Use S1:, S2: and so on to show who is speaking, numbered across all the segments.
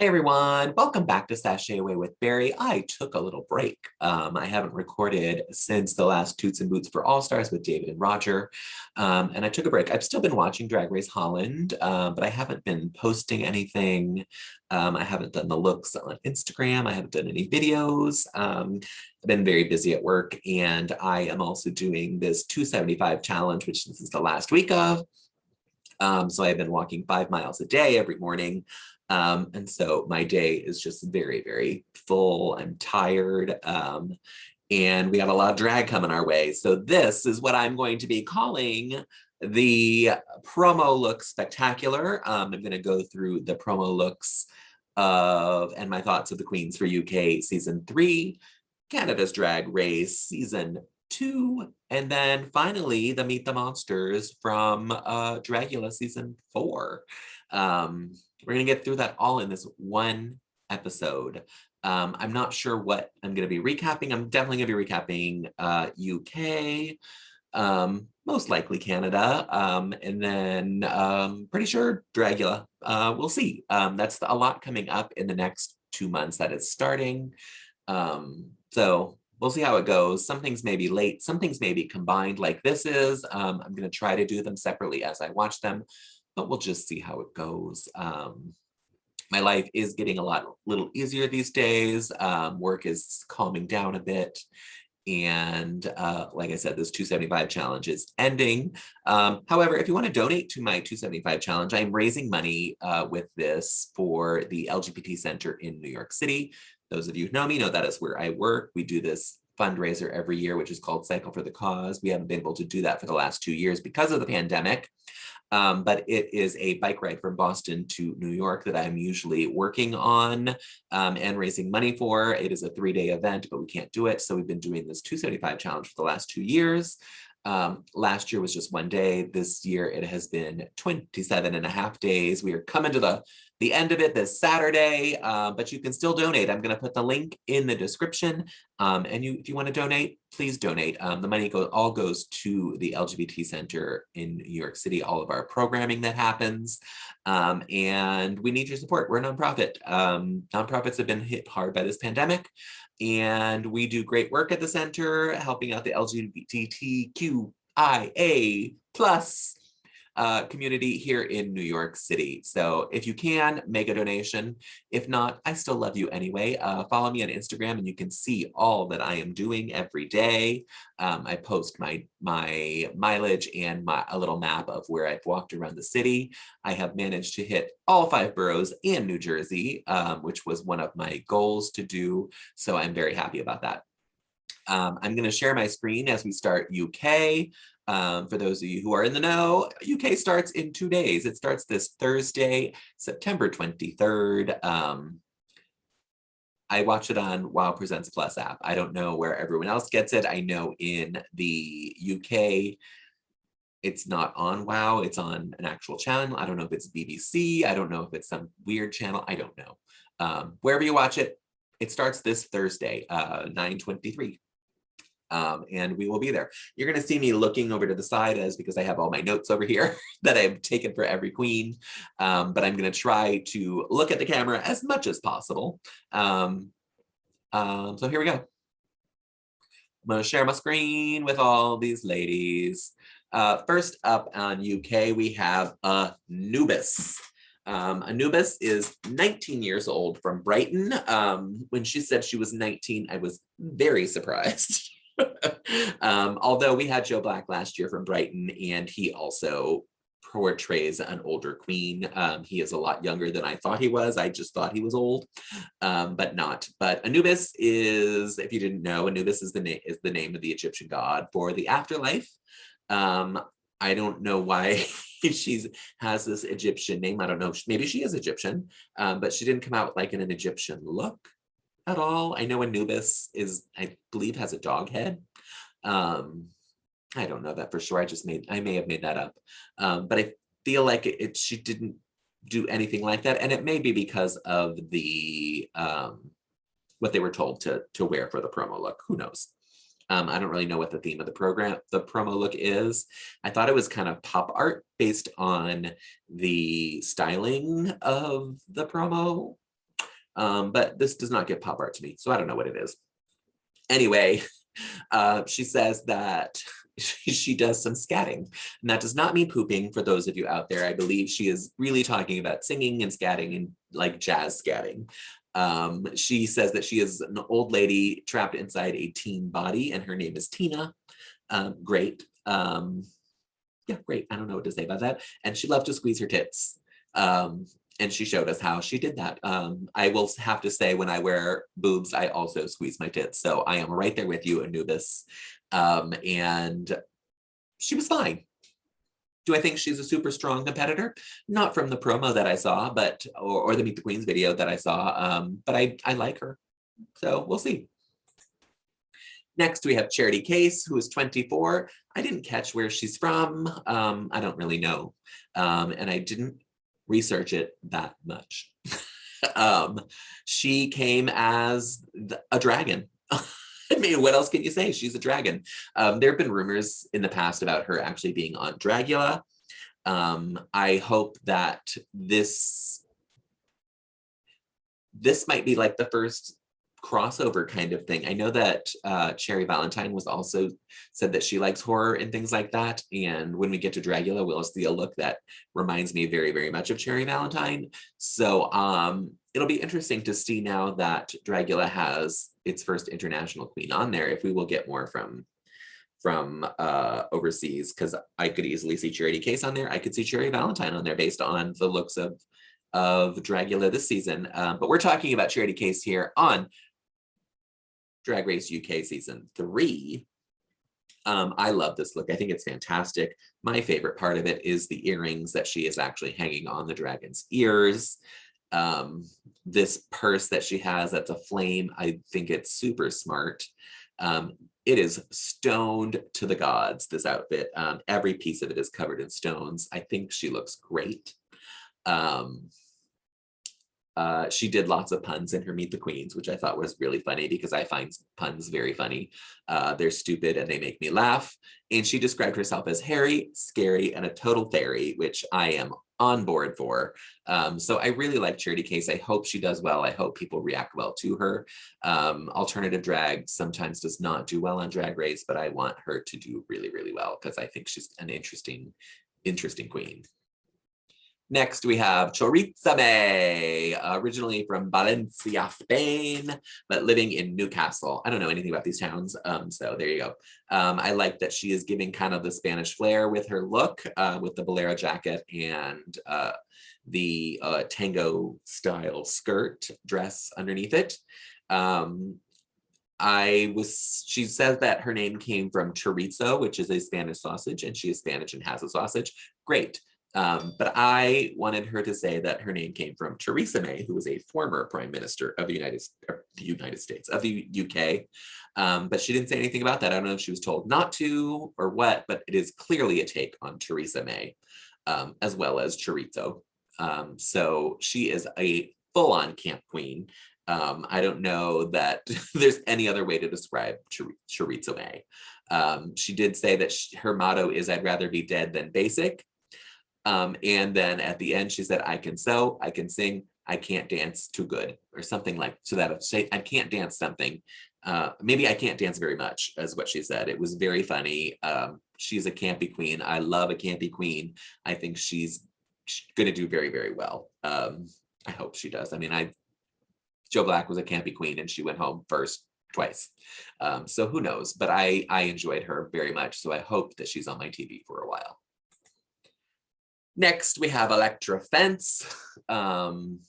S1: Hey everyone, welcome back to Sashay Away with Barry. I took a little break. I haven't recorded since the last Toots and Boots for All Stars with David and Roger, and I took a break. I've still been watching Drag Race Holland, but I haven't been posting anything. I haven't done the looks on Instagram. I haven't done any videos. I've been very busy at work, and I am also doing this 275 challenge, which this is the last week of. So I've been walking 5 miles a day every morning. And so my day is just very, very full. I'm tired. And we have a lot of drag coming our way. So this is what I'm going to be calling the promo look spectacular. I'm going to go through the promo looks of and my thoughts of the Queens for UK season 3, Canada's Drag Race season 2, and then finally the Meet the Monsters from Dragula season 4. We're gonna get through that all in this one episode. I'm not sure what I'm gonna be recapping. I'm definitely gonna be recapping UK, most likely Canada, and then pretty sure Dragula. We'll see. That's a lot coming up in the next 2 months that it's starting. So we'll see how it goes. Some things may be late, some things may be combined like this is. I'm going to try to do them separately as I watch them, but we'll just see how it goes. My life is getting little easier these days. Work is calming down a bit. And like I said, this 275 challenge is ending. However, if you want to donate to my 275 challenge, I'm raising money with this for the LGBT Center in New York City. Those of you who know me know that is where I work. We do this fundraiser every year, which is called Cycle for the Cause. We haven't been able to do that for the last 2 years because of the pandemic. But it is a bike ride from Boston to New York that I'm usually working on and raising money for. It is a 3-day event, but we can't do it. So we've been doing this 275 challenge for the last 2 years. Last year was just 1 day. This year it has been 27 and a half days. We are coming to the end of it this Saturday, but you can still donate. I'm going to put the link in the description. And if you want to donate, please donate. The money all goes to the LGBT Center in New York City, all of our programming that happens. And we need your support. We're a nonprofit. Nonprofits have been hit hard by this pandemic. And we do great work at the center, helping out the LGBTQIA plus community here in New York City. So if you can, make a donation. If not, I still love you anyway. Follow me on Instagram and you can see all that I am doing every day. I post my mileage and a little map of where I've walked around the city. I have managed to hit all 5 boroughs and New Jersey, which was one of my goals to do. So I'm very happy about that. I'm going to share my screen as we start UK. For those of you who are in the know, UK starts in 2 days. It starts this Thursday, September 23rd. I watch it on Wow Presents Plus app. I don't know where everyone else gets it. I know in the UK, it's not on Wow. It's on an actual channel. I don't know if it's BBC. I don't know if it's some weird channel. I don't know. Wherever you watch it, it starts this Thursday, 9/23. And we will be there. You're going to see me looking over to the side because I have all my notes over here that I've taken for every queen. But I'm going to try to look at the camera as much as possible. So here we go. I'm going to share my screen with all these ladies. First up on UK, we have Anubis. Anubis is 19 years old from Brighton. When she said she was 19, I was very surprised. Although we had Joe Black last year from Brighton, and he also portrays an older queen. He is a lot younger than I thought he was. I just thought he was old, but not. But Anubis is, if you didn't know, Anubis is the name of the Egyptian god for the afterlife. I don't know why she has this Egyptian name. I don't know. Maybe she is Egyptian, but she didn't come out like in an Egyptian look at all. I know Anubis I believe, has a dog head. I don't know that for sure. I may have made that up. But I feel like she didn't do anything like that. And it may be because of the what they were told to wear for the promo look. Who knows? I don't really know what the theme of the promo look is. I thought it was kind of pop art based on the styling of the promo But this does not give pop art to me, so I don't know what it is. Anyway, she says that she does some scatting, and that does not mean pooping for those of you out there. I believe she is really talking about singing and scatting and like jazz scatting. She says that she is an old lady trapped inside a teen body, and her name is Tina. Great. Yeah, great. I don't know what to say about that. And she loved to squeeze her tits. And she showed us how she did that. I will have to say, when I wear boobs, I also squeeze my tits. So I am right there with you, Anubis. And she was fine. Do I think she's a super strong competitor? Not from the promo that I saw, but or the Meet the Queens video that I saw. But I like her. So we'll see. Next, we have Charity Case, who is 24. I didn't catch where she's from. I don't really know. And I didn't research it that much. She came as a dragon. I mean, what else can you say? She's a dragon. There have been rumors in the past about her actually being on Dragula. I hope that this might be like the first crossover kind of thing. I know that Cherry Valentine was also said that she likes horror and things like that. And when we get to Dragula, we'll see a look that reminds me very, very much of Cherry Valentine. So it'll be interesting to see now that Dragula has its first international queen on there, if we will get more from overseas, because I could easily see Charity Case on there. I could see Cherry Valentine on there based on the looks of Dragula this season. But we're talking about Charity Case here on Drag Race UK season 3. I love this look. I think it's fantastic. My favorite part of it is the earrings that she is actually hanging on the dragon's ears. This purse that she has, that's a flame. I think it's super smart. It is stoned to the gods, this outfit. Every piece of it is covered in stones. I think she looks great. She did lots of puns in her Meet the Queens, which I thought was really funny because I find puns very funny. They're stupid and they make me laugh. And she described herself as hairy, scary, and a total fairy, which I am on board for. So I really like Charity Case. I hope she does well. I hope people react well to her. Alternative drag sometimes does not do well on Drag Race, but I want her to do really, really well because I think she's an interesting queen. Next, we have Chorizome, originally from Valencia, Spain, but living in Newcastle. I don't know anything about these towns, so there you go. I like that she is giving kind of the Spanish flair with her look, with the bolero jacket and the tango style dress underneath it. She says that her name came from chorizo, which is a Spanish sausage, and she is Spanish and has a sausage. Great. But I wanted her to say that her name came from Theresa May, who was a former prime minister of the United States, of the UK. But she didn't say anything about that. I don't know if she was told not to or what, but it is clearly a take on Theresa May, as well as chorizo. So she is a full-on camp queen. I don't know that there's any other way to describe Chorizo May. She did say that her motto is, "I'd rather be dead than basic." And then at the end, she said, "I can sew, I can sing, I can't dance too good," or something like, so that say, I can't dance something. Maybe I can't dance very much, is what she said. It was very funny. She's a campy queen. I love a campy queen. I think she's going to do very, very well. I hope she does. I mean, Joe Black was a campy queen and she went home first twice. So who knows, but I enjoyed her very much. So I hope that she's on my TV for a while. Next, we have Elektra Fence. I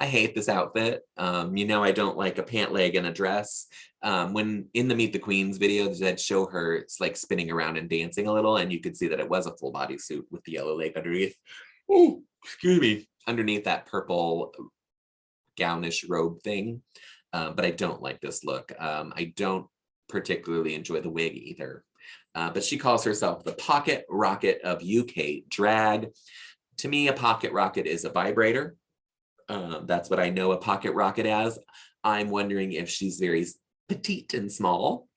S1: hate this outfit. You know, I don't like a pant leg and a dress. When in the Meet the Queens video, they'd show her, it's like spinning around and dancing a little, and you could see that it was a full body suit with the yellow leg underneath. Oh, excuse me. Underneath that purple gownish robe thing. But I don't like this look. I don't particularly enjoy the wig either. But she calls herself the pocket rocket of UK drag. To me, a pocket rocket is a vibrator. That's what I know a pocket rocket as. I'm wondering if she's very petite and small.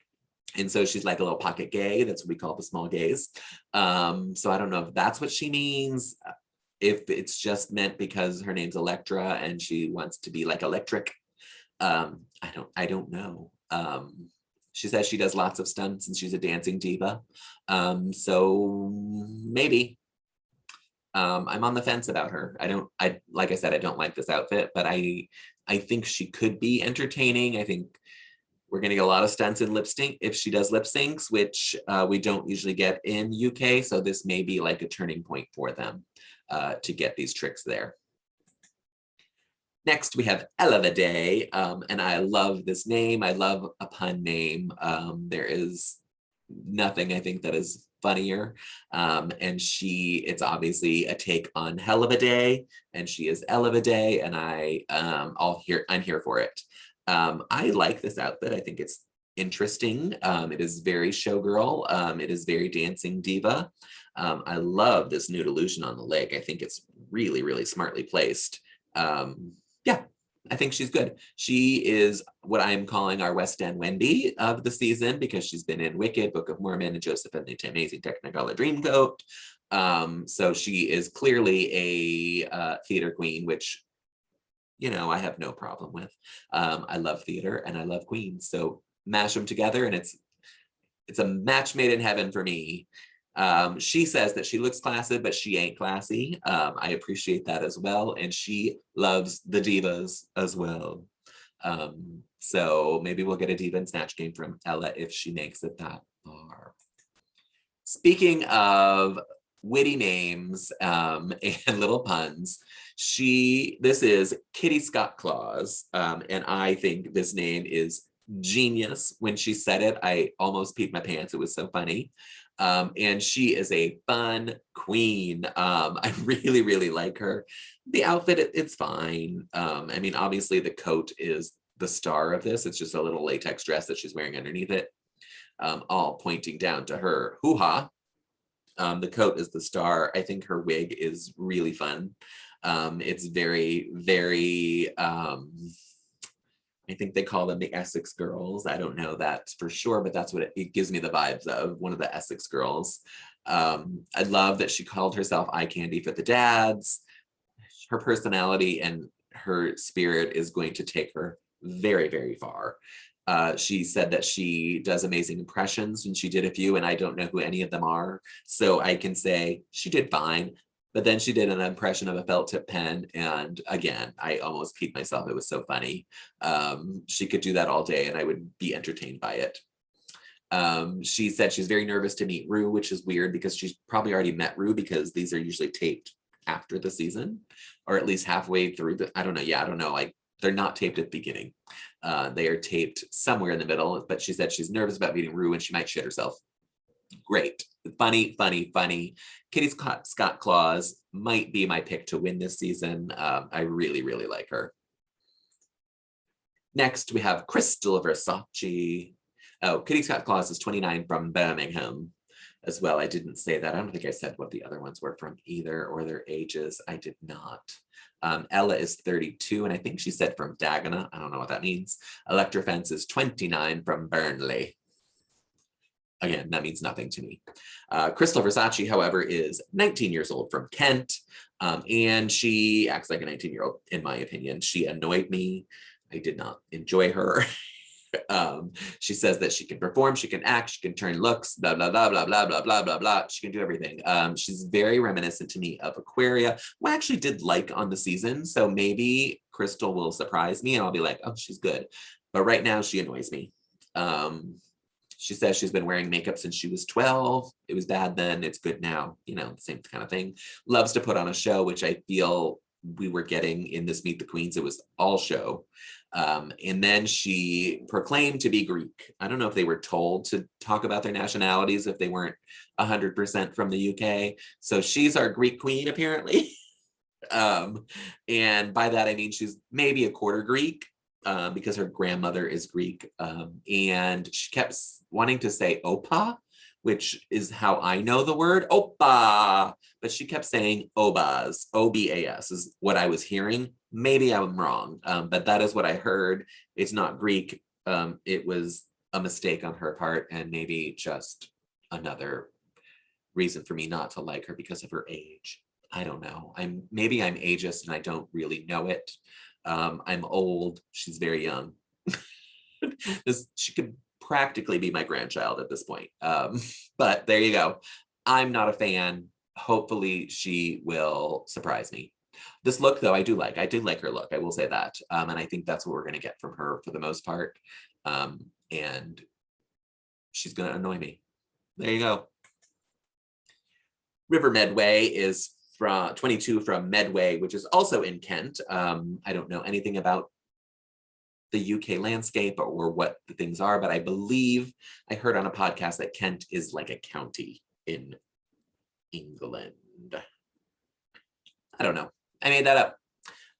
S1: And so she's like a little pocket gay. That's what we call the small gays. So I don't know if that's what she means. if it's just meant because her name's Elektra and she wants to be like electric. I don't know. She says she does lots of stunts and she's a dancing diva. So maybe. I'm on the fence about her. Like I said, I don't like this outfit, but I think she could be entertaining. I think we're gonna get a lot of stunts in lip sync if she does lip syncs, which we don't usually get in UK. So this may be like a turning point for them to get these tricks there. Next, we have Ella the Day, and I love this name. I love a pun name. There is nothing I think that is funnier. And it's obviously a take on Hell of a Day, and she is Ella the Day, and I'm here for it. I like this outfit. I think it's interesting. It is very showgirl. It is very dancing diva. I love this nude illusion on the leg. I think it's really, really smartly placed. Yeah, I think she's good. She is what I'm calling our West End Wendy of the season because she's been in Wicked, Book of Mormon, and Joseph and the Amazing Technicolor Dreamcoat. So she is clearly a theater queen, which, you know, I have no problem with. I love theater and I love queens. So mash them together and it's a match made in heaven for me. She says that she looks classy, but she ain't classy. I appreciate that as well. And she loves the divas as well. So maybe we'll get a diva and snatch game from Ella if she makes it that far. Speaking of witty names and little puns, this is Kitty Scott Claus. And I think this name is genius. When she said it, I almost peed my pants. It was so funny. And she is a fun queen. I really, really like her. The outfit, it's fine. I mean, obviously the coat is the star of this. It's just a little latex dress that she's wearing underneath it, all pointing down to her hoo-ha. The coat is the star. I think her wig is really fun. It's very, very, I think they call them the Essex girls. I don't know that for sure, but that's what it gives me the vibes of, one of the Essex girls. I love that she called herself eye candy for the dads. Her personality and her spirit is going to take her very, very far. She said that she does amazing impressions, and she did a few, and I don't know who any of them are. So I can say she did fine. But then she did an impression of a felt tip pen. And again, I almost peed myself. It was so funny. She could do that all day and I would be entertained by it. She said she's very nervous to meet Rue, which is weird because she's probably already met Rue because these are usually taped after the season or at least halfway through I don't know. Yeah, I don't know. Like they're not taped at the beginning. They are taped somewhere in the middle, but she said she's nervous about meeting Rue and she might shit herself. Great. Funny, funny, funny. Kitty Scott Claus might be my pick to win this season. I really, really like her. Next, we have Crystal Versace. Oh, Kitty Scott Claus is 29 from Birmingham as well. I didn't say that. I don't think I said what the other ones were from either or their ages. I did not. Ella is 32, and I think she said from Dragula. I don't know what that means. Elektra Fence is 29 from Burnley. Again, that means nothing to me. Crystal Versace, however, is 19 years old from Kent, and she acts like a 19-year-old, in my opinion. She annoyed me. I did not enjoy her. She says that she can perform, she can act, she can turn looks, blah, blah, blah, blah, blah, blah, blah, blah, blah. She can do everything. She's very reminiscent to me of Aquaria, who I actually did like on the season. So maybe Crystal will surprise me and I'll be like, oh, she's good. But right now she annoys me. She says she's been wearing makeup since she was 12. It was bad then, it's good now. You know, same kind of thing. Loves to put on a show, which I feel we were getting in this Meet the Queens. It was all show. And then she proclaimed to be Greek. I don't know if they were told to talk about their nationalities if they weren't 100% from the UK. So she's our Greek queen, apparently. And by that, I mean she's maybe a quarter Greek. Because her grandmother is Greek, and she kept wanting to say opa, which is how I know the word opa, but she kept saying obas, O-B-A-S is what I was hearing. Maybe I'm wrong, but that is what I heard. It's not Greek. It was a mistake on her part and maybe just another reason for me not to like her because of her age. I don't know. Maybe I'm ageist and I don't really know it. I'm old. She's very young. She could practically be my grandchild at this point. But there you go. I'm not a fan. Hopefully she will surprise me. This look though, I do like. I did like her look. I will say that. And I think that's what we're going to get from her for the most part. And she's going to annoy me. There you go. River Medway is from 22 from Medway, which is also in Kent. I don't know anything about the UK landscape or what the things are, but I believe I heard on a podcast that Kent is like a county in England. I don't know. I made that up.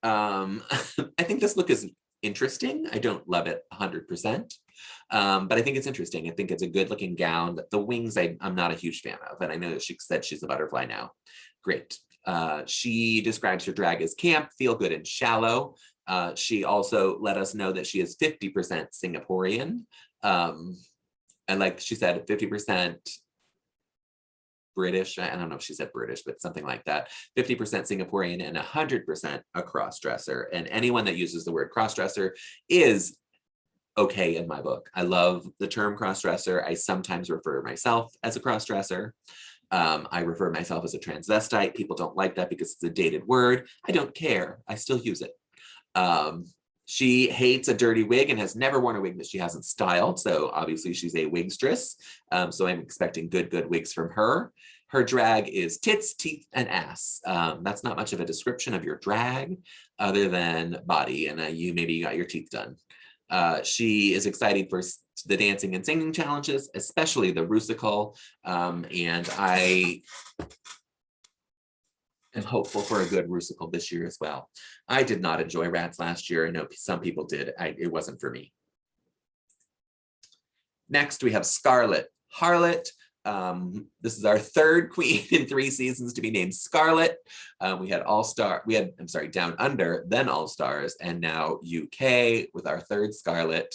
S1: I think this look is interesting. I don't love it 100%, but I think it's interesting. I think it's a good looking gown. The wings I'm not a huge fan of, and I know that she said she's a butterfly now. Great. She describes her drag as camp, feel good, and shallow. She also let us know that she is 50% Singaporean. And like she said, 50% British. I don't know if she said British, but something like that. 50% Singaporean and 100% a cross-dresser. And anyone that uses the word cross-dresser is okay in my book. I love the term cross-dresser. I sometimes refer myself as a cross-dresser. I refer myself as a transvestite. People don't like that because it's a dated word. I don't care. I still use it. She hates a dirty wig and has never worn a wig that she hasn't styled. So obviously she's a wigstress. So I'm expecting good wigs from her. Her drag is tits, teeth, and ass. That's not much of a description of your drag other than body. And maybe you got your teeth done. She is excited for the dancing and singing challenges, especially the Rusical. And I am hopeful for a good Rusical this year as well. I did not enjoy Rats last year. I know some people did. It wasn't for me. Next, we have Scarlet Harlow. This is our third queen in 3 seasons to be named Scarlet. We had Down Under, then All Stars, and now UK with our third Scarlet.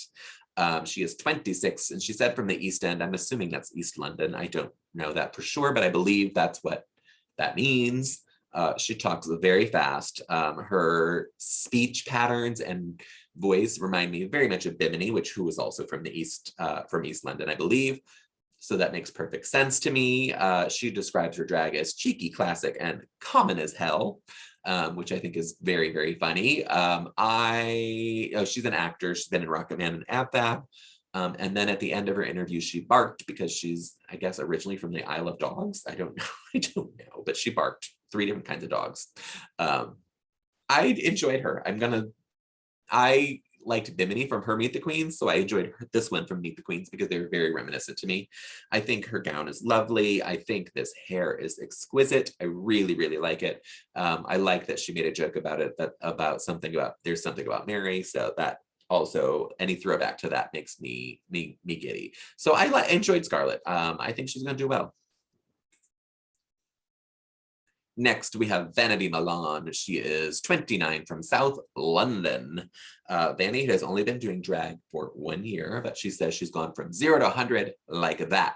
S1: She is 26, and she said from the East End. I'm assuming that's East London. I don't know that for sure, but I believe that's what that means. She talks very fast. Her speech patterns and voice remind me very much of Bimini, who was also from East London, I believe. So that makes perfect sense to me. She describes her drag as cheeky, classic, and common as hell, which I think is very, very funny. She's an actor. She's been in Rocket Man and AbFab. And then at the end of her interview, she barked because she's, I guess, originally from the Isle of Dogs. I don't know, but she barked 3 different kinds of dogs. I enjoyed her. I liked Bimini from her Meet the Queens, so I enjoyed this one from Meet the Queens because they were very reminiscent to me. I think her gown is lovely. I think this hair is exquisite. I really, really like it. I like that she made a joke about it, there's something about Mary, so that also any throwback to that makes me giddy. So I enjoyed Scarlet. I think she's going to do well. Next, we have Vanity Milan. She is 29 from South London. Vanity has only been doing drag for 1 year, but she says she's gone from 0 to 100 like that.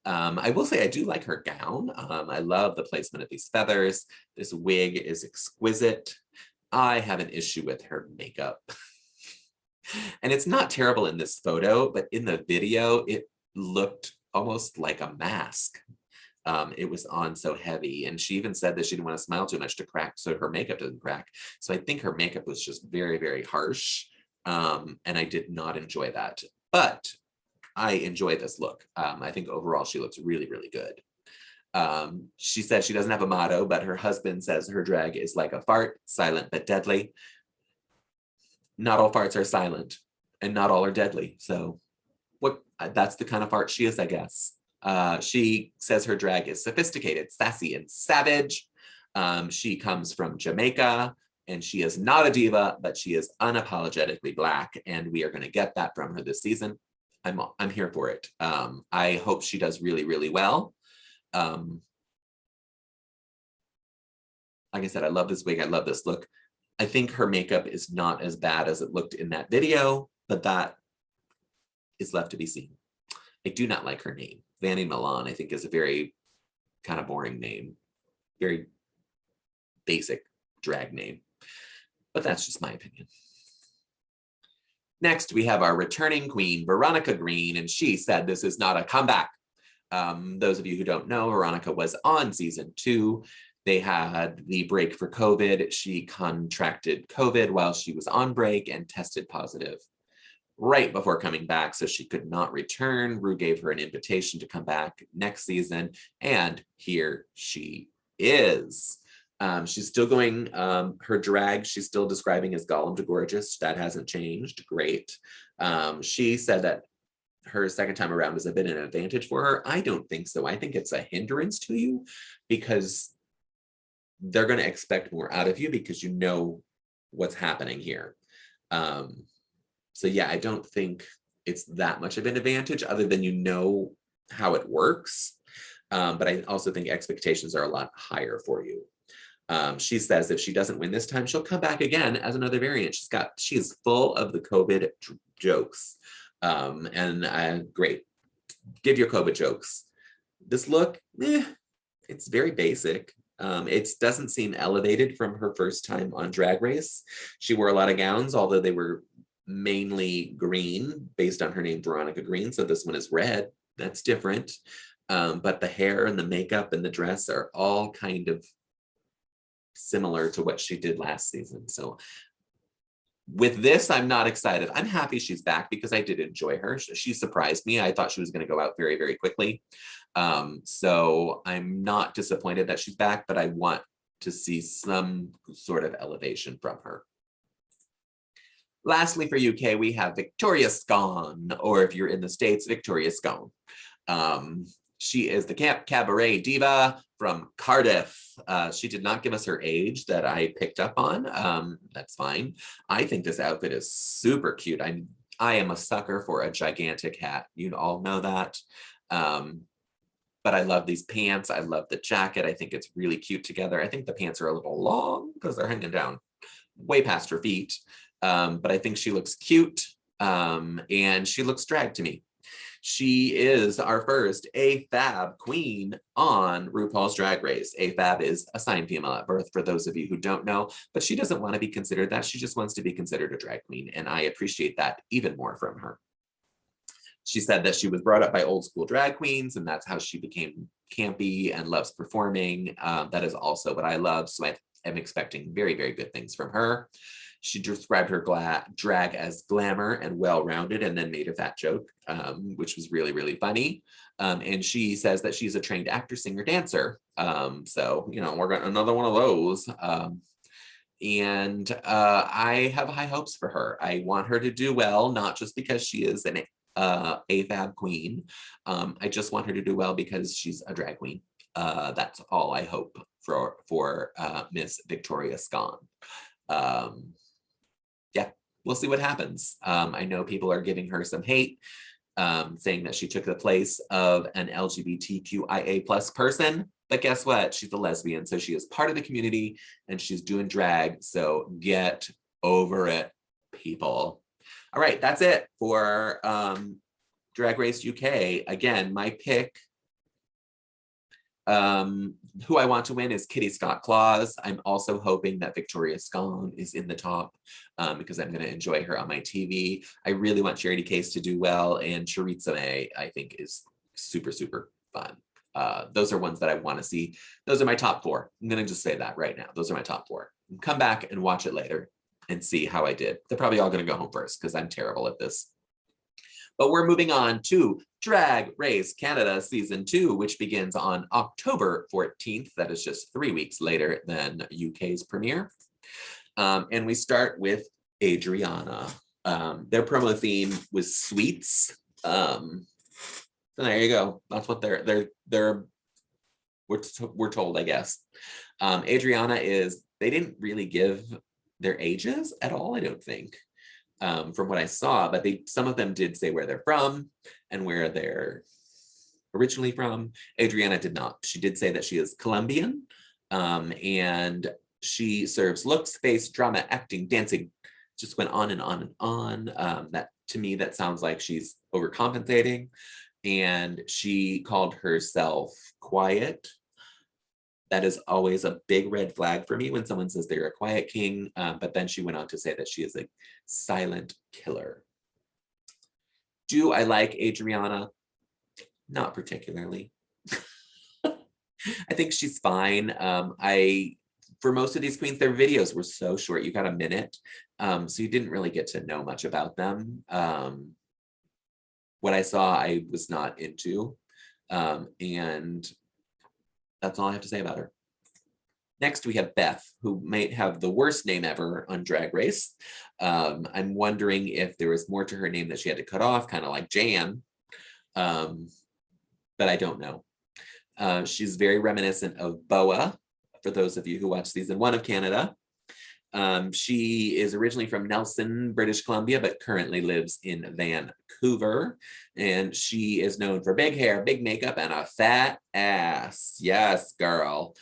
S1: I will say I do like her gown. I love the placement of these feathers. This wig is exquisite. I have an issue with her makeup. And it's not terrible in this photo, but in the video, it looked almost like a mask. It was on so heavy, and she even said that she didn't want to smile too much to crack so her makeup doesn't crack. So I think her makeup was just very, very harsh, and I did not enjoy that. But I enjoy this look. I think overall she looks really, really good. She said she doesn't have a motto, but her husband says her drag is like a fart, silent but deadly. Not all farts are silent, and not all are deadly. So that's the kind of fart she is, I guess. She says her drag is sophisticated, sassy, and savage. She comes from Jamaica, and she is not a diva, but she is unapologetically Black, and we are going to get that from her this season. I'm here for it. I hope she does really, really well. Like I said, I love this wig. I love this look. I think her makeup is not as bad as it looked in that video, but that is left to be seen. I do not like her name. Vanity Milan, I think, is a very kind of boring name. Very basic drag name. But that's just my opinion. Next, we have our returning queen, Veronica Green, and she said this is not a comeback. Those of you who don't know, Veronica was on season 2. They had the break for COVID. She contracted COVID while she was on break and tested positive right before coming back, so she could not return. Rue gave her an invitation to come back next season, and here she is. She's still going, her drag, she's still describing as Gollum to Gorgeous. That hasn't changed. Great. She said that her second time around has been an advantage for her. I don't think so. I think it's a hindrance to you because they're going to expect more out of you because you know what's happening here. So yeah, I don't think it's that much of an advantage other than you know how it works. But I also think expectations are a lot higher for you. She says if she doesn't win this time, she'll come back again as another variant. She is full of the COVID jokes. Great. Give your COVID jokes. This look, it's very basic. It doesn't seem elevated from her first time on Drag Race. She wore a lot of gowns, although they were mainly green based on her name, Veronica Green. So this one is red. That's different. But the hair and the makeup and the dress are all kind of similar to what she did last season. So with this, I'm not excited. I'm happy she's back because I did enjoy her. She surprised me. I thought she was going to go out very, very quickly. So I'm not disappointed that she's back, but I want to see some sort of elevation from her. Lastly, for UK, we have Victoria Scone, or if you're in the States, Victoria Scone. She is the cabaret diva from Cardiff. She did not give us her age that I picked up on. That's fine. I think this outfit is super cute. I am a sucker for a gigantic hat. You all know that. But I love these pants. I love the jacket. I think it's really cute together. I think the pants are a little long because they're hanging down way past her feet. But I think she looks cute and she looks drag to me. She is our first AFAB queen on RuPaul's Drag Race. AFAB is assigned female at birth, for those of you who don't know, but she doesn't want to be considered that. She just wants to be considered a drag queen, and I appreciate that even more from her. She said that she was brought up by old school drag queens, and that's how she became campy and loves performing. That is also what I love, so I am expecting very, very good things from her. She described her drag as glamour and well-rounded, and then made a fat joke, which was really, really funny. And she says that she's a trained actor, singer, dancer. So, you know, we're getting another one of those. I have high hopes for her. I want her to do well, not just because she is an AFAB queen. I just want her to do well because she's a drag queen. That's all I hope for Miss Victoria Scone. Yeah, we'll see what happens. I know people are giving her some hate, saying that she took the place of an LGBTQIA+ person, but guess what? She's a lesbian, so she is part of the community and she's doing drag, so get over it, people. All right, that's it for Drag Race UK. Again, my pick, who I want to win is Kitty Scott Claus. I'm also hoping that Victoria Scone is in the top because I'm going to enjoy her on my TV. I really want Charity Case to do well, and Chorizome I think is super, super fun. Those are ones that I want to see. Those are my top 4. I'm going to just say that right now. Those are my top 4. Come back and watch it later and see how I did. They're probably all going to go home first because I'm terrible at this. But we're moving on to Drag Race Canada Season 2, which begins on October 14th. That is just 3 weeks later than UK's premiere. And we start with Adriana. Their promo theme was sweets. So there you go. That's what we're told, I guess. Adriana they didn't really give their ages at all, I don't think. From what I saw, but some of them did say where they're from and where they're originally from. Adriana did not. She did say that she is Colombian, and she serves looks, face, drama, acting, dancing, just went on and on and on. That to me, that sounds like she's overcompensating, and she called herself quiet. That is always a big red flag for me when someone says they're a quiet king, but then she went on to say that she is a silent killer. Do I like Adriana? Not particularly. I think she's fine. For most of these queens, their videos were so short. You got a minute. So you didn't really get to know much about them. What I saw, I was not into. And that's all I have to say about her. Next, we have Beth, who might have the worst name ever on Drag Race. I'm wondering if there was more to her name that she had to cut off, kind of like Jan. But I don't know. She's very reminiscent of Boa, for those of you who watched season 1 of Canada. She is originally from Nelson, British Columbia, but currently lives in Vancouver. And she is known for big hair, big makeup, and a fat ass. Yes, girl.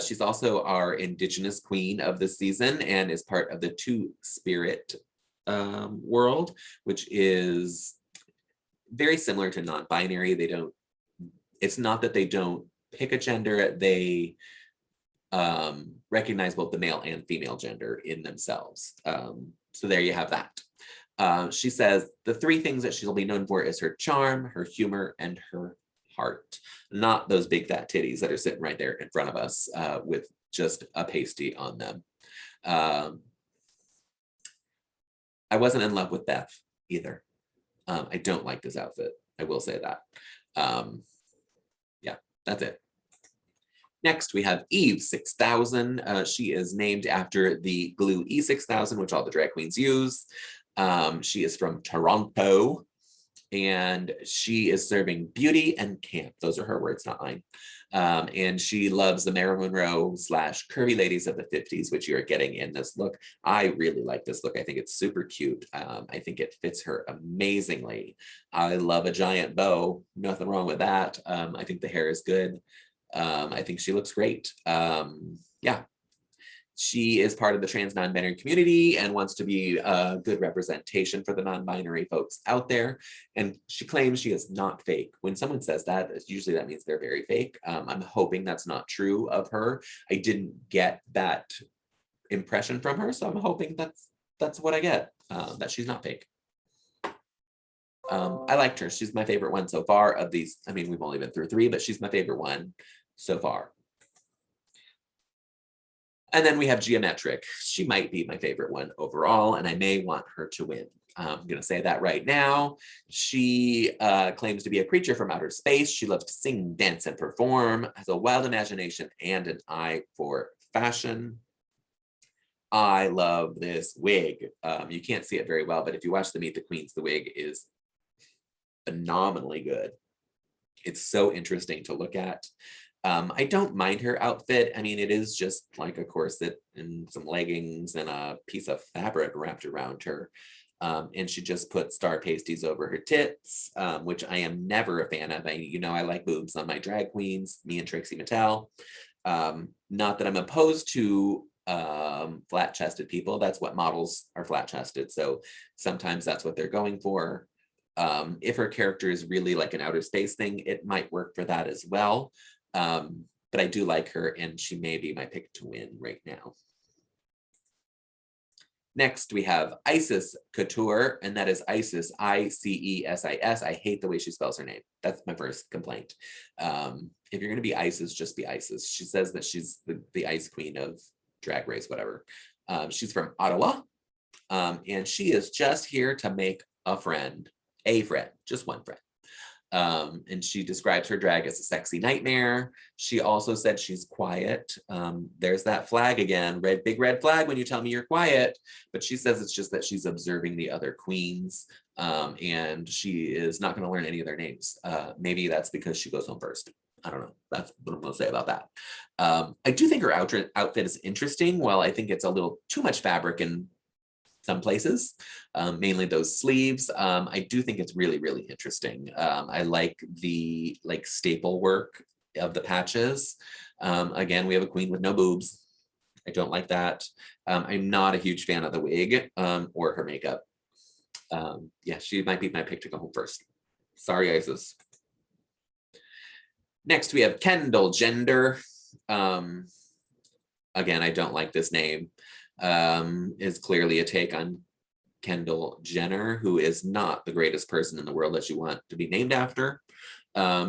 S1: She's also our Indigenous queen of the season and is part of the Two-Spirit world, which is very similar to non-binary. It's not that they don't pick a gender, they recognize both the male and female gender in themselves. So there you have that. She says the 3 things that she'll be known for is her charm, her humor, and her heart. Not those big fat titties that are sitting right there in front of us with just a pasty on them. I wasn't in love with Beth either. I don't like this outfit. I will say that. Yeah, that's it. Next, we have Eve 6000. She is named after the glue E6000, which all the drag queens use. She is from Toronto, and she is serving beauty and camp. Those are her words, not mine. And she loves the Marilyn Monroe / curvy ladies of the 50s, which you're getting in this look. I really like this look. I think it's super cute. I think it fits her amazingly. I love a giant bow. Nothing wrong with that. I think the hair is good. I think she looks great. Yeah. She is part of the trans non-binary community and wants to be a good representation for the non-binary folks out there. And she claims she is not fake. When someone says that, usually that means they're very fake. I'm hoping that's not true of her. I didn't get that impression from her, so I'm hoping that's what I get, that she's not fake. I liked her. She's my favorite one so far of these. I mean, we've only been through 3, but she's my favorite one so far. And then we have Geometric. She might be my favorite one overall, and I may want her to win. I'm going to say that right now. She claims to be a creature from outer space. She loves to sing, dance, and perform, has a wild imagination and an eye for fashion. I love this wig. You can't see it very well, but if you watch the Meet the Queens, the wig is phenomenally good. It's so interesting to look at. I don't mind her outfit. I mean, it is just like a corset and some leggings and a piece of fabric wrapped around her. And she just put star pasties over her tits, which I am never a fan of. I like boobs on my drag queens, me and Trixie Mattel. Not that I'm opposed to flat-chested people. That's what models are, flat-chested. So sometimes that's what they're going for. If her character is really like an outer space thing, it might work for that as well. But I do like her, and she may be my pick to win right now. Next, we have Isis Couture, and that is Isis, I-C-E-S-I-S. I hate the way she spells her name. That's my first complaint. If you're going to be Isis, just be Isis. She says that she's the ice queen of Drag Race, whatever. She's from Ottawa, and she is just here to make a friend, just one friend. And she describes her drag as a sexy nightmare. She also said she's quiet. There's that flag again, big red flag when you tell me you're quiet. But she says it's just that she's observing the other queens, and she is not going to learn any of their names. Maybe that's because she goes home first. I don't know. That's what I'm going to say about that. I do think her outfit is interesting. While I think it's a little too much fabric in some places, mainly those sleeves. I do think it's really, really interesting. I like the staple work of the patches. Again, we have a queen with no boobs. I don't like that. I'm not a huge fan of the wig or her makeup. Yeah, she might be my pick to go home first. Sorry, Isis. Next, we have Kendall Gender. Again, I don't like this name, is clearly a take on Kendall Jenner, who is not the greatest person in the world that you want to be named after.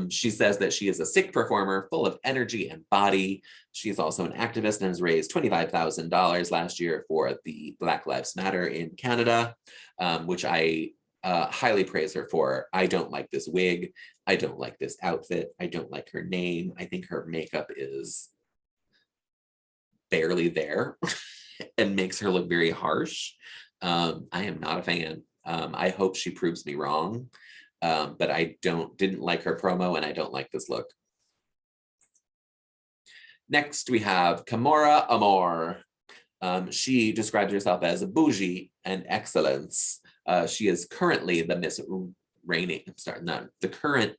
S1: She says that she is a sick performer full of energy and body. She's also an activist and has raised $25,000 last year for the Black Lives Matter in Canada, which I highly praise her for. I don't like this wig. I don't like this outfit. I don't like her name. I think her makeup is barely there and makes her look very harsh. I am not a fan. I hope she proves me wrong. But I didn't like her promo and I don't like this look. Next, we have Kimora Amor. She describes herself as bougie and excellence. She is currently the current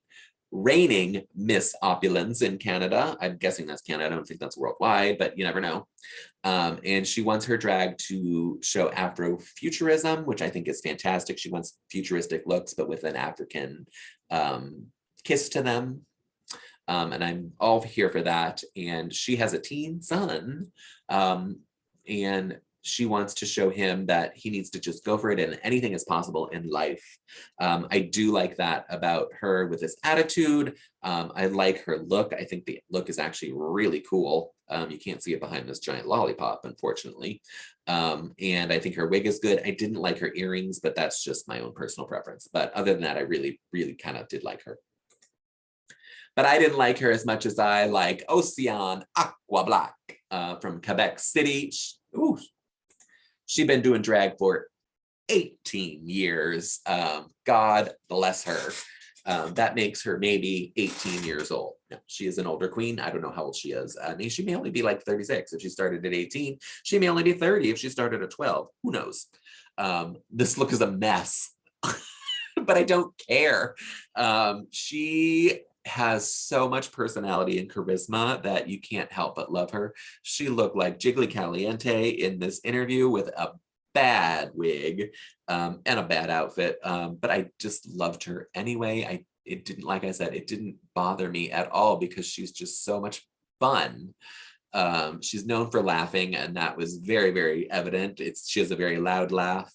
S1: reigning Miss Opulence in Canada. I'm guessing that's Canada. I don't think that's worldwide, but you never know. And she wants her drag to show Afrofuturism, which I think is fantastic. She wants futuristic looks, but with an African kiss to them. And I'm all here for that. And she has a teen son, and she wants to show him that he needs to just go for it and anything is possible in life. I do like that about her with this attitude. I like her look. I think the look is actually really cool. You can't see it behind this giant lollipop, unfortunately. And I think her wig is good. I didn't like her earrings, but that's just my own personal preference. But other than that, I really, really kind of did like her. But I didn't like her as much as I like Ocean Aqua Black from Quebec City. She's been doing drag for 18 years. God bless her. That makes her maybe 18 years old. No, she is an older queen. I don't know how old she is. I mean, she may only be like 36 if she started at 18. She may only be 30 if she started at 12. Who knows? This look is a mess, but I don't care. She has so much personality and charisma that you can't help but love her. She looked like Jiggly Caliente in this interview with a bad wig and a bad outfit, but I just loved her anyway. It didn't, like I said, it didn't bother me at all because she's just so much fun. She's known for laughing, and that was very, very evident. She has a very loud laugh,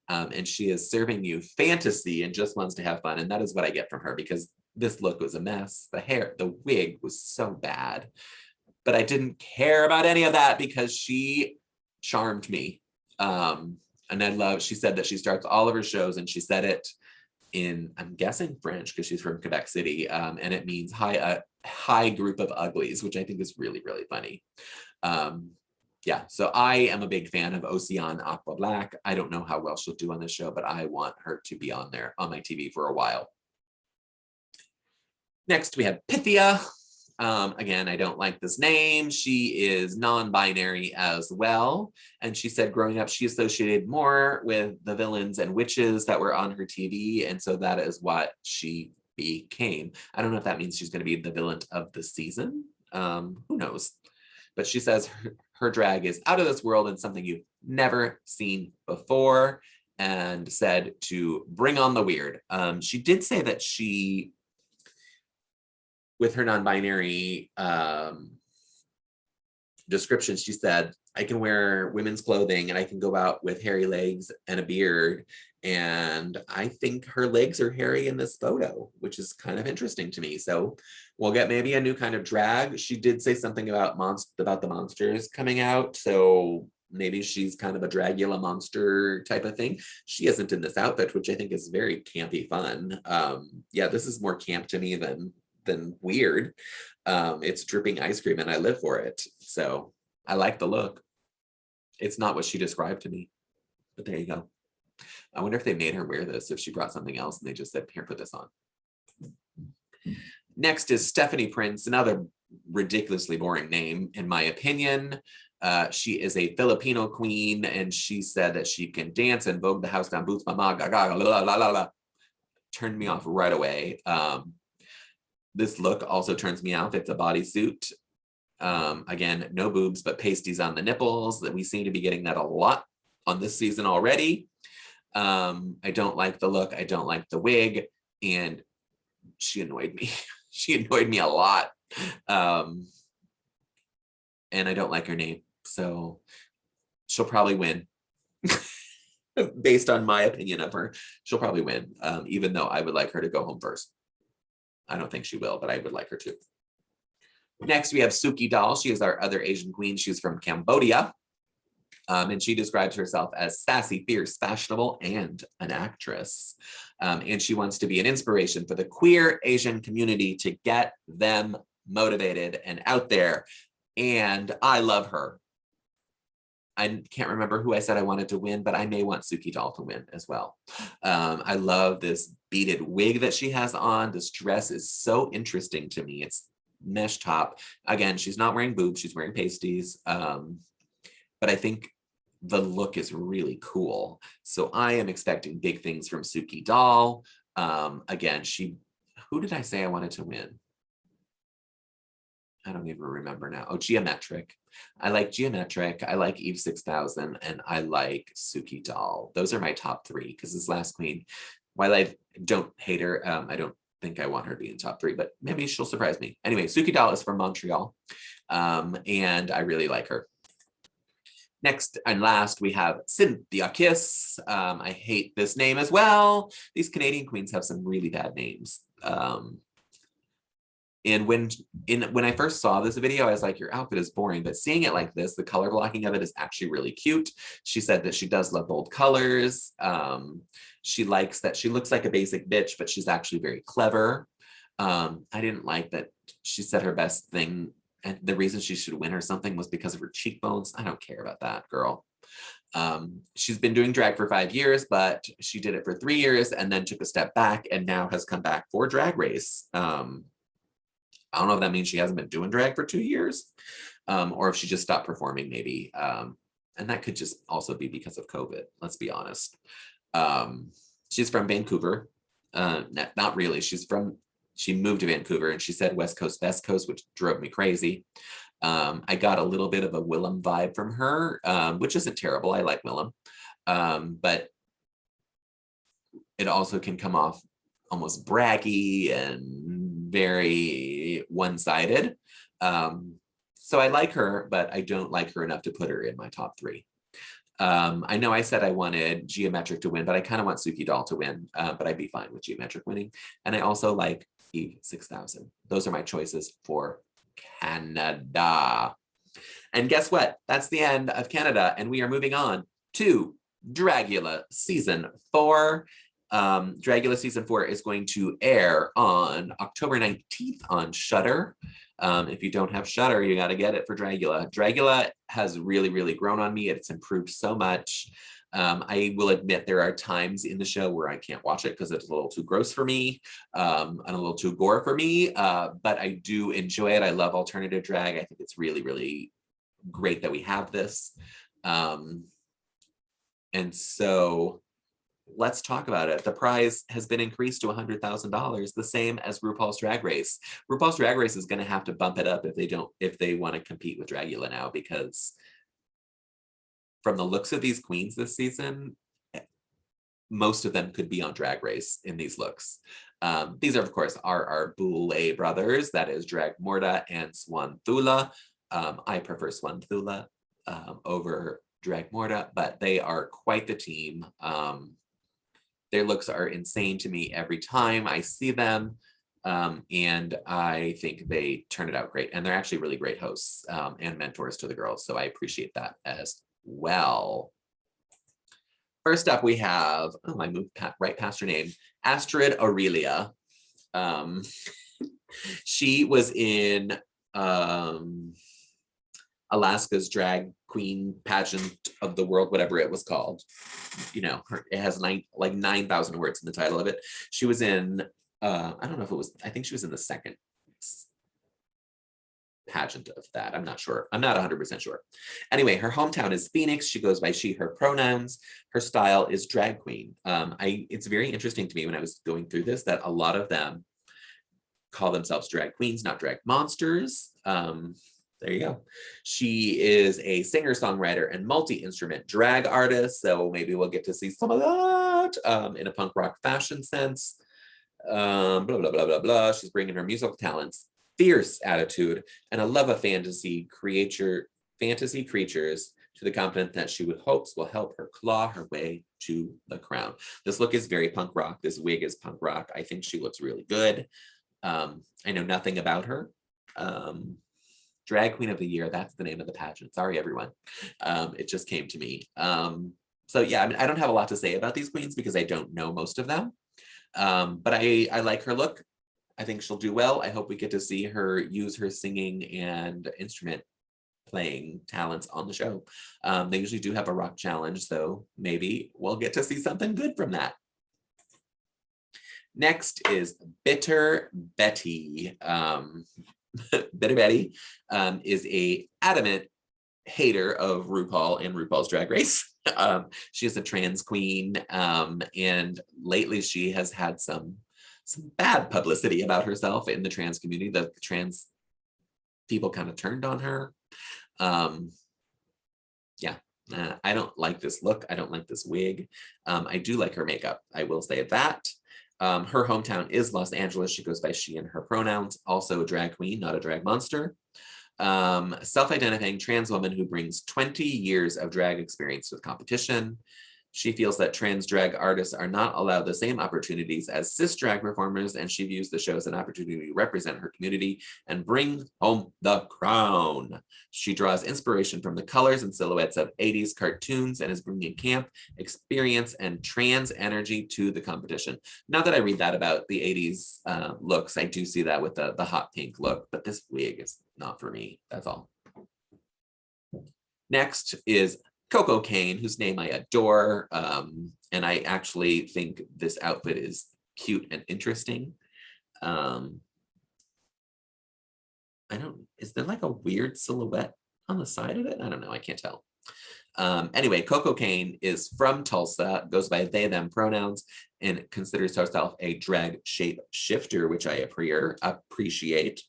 S1: and she is serving you fantasy and just wants to have fun, and that is what I get from her, because this look was a mess. The wig was so bad, but I didn't care about any of that because she charmed me. And she said that she starts all of her shows, and she said it in, I'm guessing French because she's from Quebec City, and it means high group of uglies, which I think is really, really funny. Yeah, so I am a big fan of Ocean Aqua Black. I don't know how well she'll do on this show, but I want her to be on my TV for a while. Next, we have Pithia. Again, I don't like this name. She is non-binary as well. And she said growing up, she associated more with the villains and witches that were on her TV. And so that is what she became. I don't know if that means she's going to be the villain of the season. Who knows? But she says her drag is out of this world and something you've never seen before, and said to bring on the weird. She did say that she, with her non-binary description, she said, I can wear women's clothing and I can go out with hairy legs and a beard. And I think her legs are hairy in this photo, which is kind of interesting to me. So we'll get maybe a new kind of drag. She did say something about the monsters coming out. So maybe she's kind of a Dragula monster type of thing. She isn't in this outfit, which I think is very campy fun. Yeah, this is more camp to me than weird. It's dripping ice cream and I live for it. So I like the look. It's not what she described to me, but there you go. I wonder if they made her wear this, if she brought something else and they just said, here, put this on. Next is Stephanie Prince, another ridiculously boring name, in my opinion. She is a Filipino queen, and she said that she can dance and vogue the house down, boots, mama, gaga, la, la, la, la. Turned me off right away. This look also turns me off. It's a bodysuit. Again, no boobs, but pasties on the nipples. That we seem to be getting that a lot on this season already. I don't like the look. I don't like the wig. And she annoyed me. She annoyed me a lot. and I don't like her name, so she'll probably win. Based on my opinion of her, she'll probably win, even though I would like her to go home first. I don't think she will, but I would like her to. Next, we have Suki Doll. She is our other Asian queen. She's from Cambodia. And she describes herself as sassy, fierce, fashionable, and an actress. And she wants to be an inspiration for the queer Asian community to get them motivated and out there. And I love her. I can't remember who I said I wanted to win, but I may want Suki Doll to win as well. I love this beaded wig that she has on. This dress is so interesting to me. It's mesh top. Again, she's not wearing boobs, she's wearing pasties. But I think the look is really cool. So I am expecting big things from Suki Doll. Again, who did I say I wanted to win? I don't even remember now. Oh, Geometric. I like Geometric. I like Eve 6000, and I like Suki Doll. Those are my top three, because this last queen, while I don't hate her, I don't think I want her to be in top three, but maybe she'll surprise me. Anyway, Suki Doll is from Montreal, and I really like her. Next and last, we have Cynthia Kiss. I hate this name as well. These Canadian queens have some really bad names. And when I first saw this video, I was like, your outfit is boring, but seeing it like this, the color blocking of it is actually really cute. She said that she does love bold colors. She likes that she looks like a basic bitch, but she's actually very clever. I didn't like that she said her best thing and the reason she should win or something was because of her cheekbones. I don't care about that, girl. She's been doing drag for 5 years, but she did it for 3 years and then took a step back and now has come back for Drag Race. I don't know if that means she hasn't been doing drag for 2 years, or if she just stopped performing maybe. And that could just also be because of COVID, let's be honest. She's from Vancouver. Not really, she moved to Vancouver and she said West Coast, Best Coast, which drove me crazy. I got a little bit of a Willem vibe from her, which isn't terrible. I like Willem, but it also can come off almost braggy and very one-sided. So I like her, but I don't like her enough to put her in my top 3. I know I said I wanted Geometric to win, but I kind of want Suki Doll to win, but I'd be fine with Geometric winning. And I also like Eve 6000. Those are my choices for Canada. And guess what? That's the end of Canada, and we are moving on to Dragula season 4. Dragula season 4 is going to air on October 19th on Shudder. If you don't have Shudder, you got to get it for Dragula. Dragula has really, really grown on me. It's improved so much. I will admit there are times in the show where I can't watch it because it's a little too gross for me, and a little too gore for me, but I do enjoy it. I love alternative drag. I think it's really, really great that we have this. And so let's talk about it. The prize has been increased to $100,000, the same as RuPaul's Drag Race. RuPaul's Drag Race is going to have to bump it up if they want to compete with Dragula now, because from the looks of these queens this season, most of them could be on Drag Race in these looks. These are, of course, our Boulay brothers. That is Drag Morta and Swan Thula. I prefer Swan Thula over Drag Morta, but they are quite the team. Their looks are insane to me every time I see them. And I think they turn it out great. And they're actually really great hosts and mentors to the girls. So I appreciate that as well. First up, we have, I moved right past her name, Astrid Aurelia. She was in Alaska's drag queen pageant of the world, whatever it was called. You know, it has 9,000 words in the title of it. She was in, I don't know if it was, I think she was in the second pageant of that. I'm not sure. I'm not 100% sure. Anyway, her hometown is Phoenix. She goes by she, her pronouns. Her style is drag queen. It's very interesting to me when I was going through this that a lot of them call themselves drag queens, not drag monsters. There you go. She is a singer-songwriter and multi-instrument drag artist. So maybe we'll get to see some of that in a punk rock fashion sense. Blah, blah, blah, blah, blah. She's bringing her musical talents fierce attitude, and a love of fantasy creatures to the confidence that she would hopes will help her claw her way to the crown. This look is very punk rock. This wig is punk rock. I think she looks really good. I know nothing about her. Drag Queen of the Year, that's the name of the pageant. Sorry, everyone. It just came to me. So yeah, I mean, I don't have a lot to say about these queens because I don't know most of them. But I like her look. I think she'll do well. I hope we get to see her use her singing and instrument playing talents on the show. They usually do have a rock challenge, so maybe we'll get to see something good from that. Next is Bitter Betty. Bitter Betty is a adamant hater of RuPaul and RuPaul's Drag Race. She is a trans queen, and lately she has had some bad publicity about herself in the trans community. The trans people kind of turned on her. Yeah, I don't like this look. I don't like this wig. I do like her makeup. I will say that. Her hometown is Los Angeles. She goes by she and her pronouns. Also a drag queen, not a drag monster. Self-identifying trans woman who brings 20 years of drag experience with competition. She feels that trans drag artists are not allowed the same opportunities as cis drag performers, and she views the show as an opportunity to represent her community and bring home the crown. She draws inspiration from the colors and silhouettes of 80s cartoons and is bringing camp, experience, and trans energy to the competition. Now that I read that about the 80s looks, I do see that with the hot pink look, but this wig is not for me. That's all. Next is Coco Cane, whose name I adore, and I actually think this outfit is cute and interesting. Is there like a weird silhouette on the side of it? I don't know, I can't tell. Anyway, Coco Cane is from Tulsa, goes by they, them pronouns, and considers herself a drag shape shifter, which I appreciate.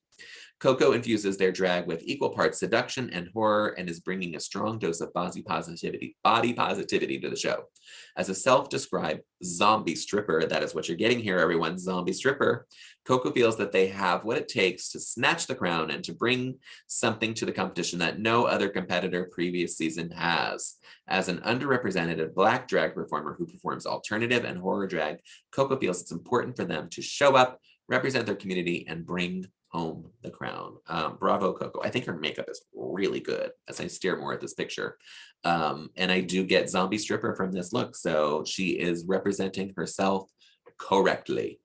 S1: Coco infuses their drag with equal parts seduction and horror and is bringing a strong dose of body positivity to the show. As a self-described zombie stripper, that is what you're getting here, everyone, zombie stripper, Coco feels that they have what it takes to snatch the crown and to bring something to the competition that no other competitor previous season has. As an underrepresented Black drag performer who performs alternative and horror drag, Coco feels it's important for them to show up, represent their community, and bring home the crown. Bravo, Coco. I think her makeup is really good as I stare more at this picture. And I do get zombie stripper from this look, so she is representing herself correctly.